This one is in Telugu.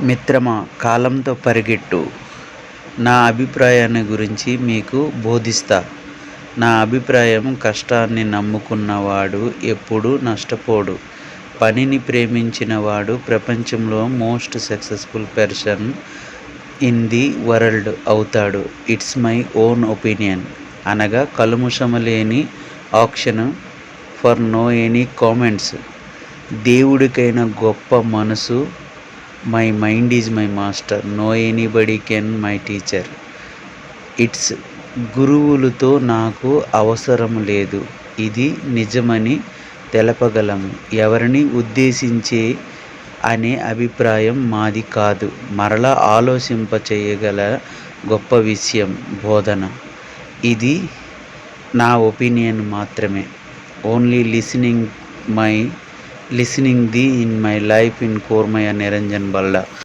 మిత్రమా, కాలంతో పరిగెట్టు. నా అభిప్రాయాన్ని గురించి మీకు బోధిస్తా. నా అభిప్రాయం, కష్టాన్ని నమ్ముకున్నవాడు ఎప్పుడూ నష్టపోడు. పనిని ప్రేమించినవాడు ప్రపంచంలో most successful person in the world అవుతాడు. It's my own opinion. అనగా కల్ముషము లేని action for no any comments. దేవుడికైన గొప్ప మనసు. My mind is my master. No anybody can my teacher. It's గురువులతో నాకు అవసరం లేదు. ఇది నిజమని తెలపగలము. ఎవరిని ఉద్దేశించి అనే అభిప్రాయం మాది కాదు. మరలా ఆలోచింపచేయగల గొప్ప విషయం బోధన. ఇది నా ఒపీనియన్ మాత్రమే. Only listening the in my life in Kormayya Niranjan Balla.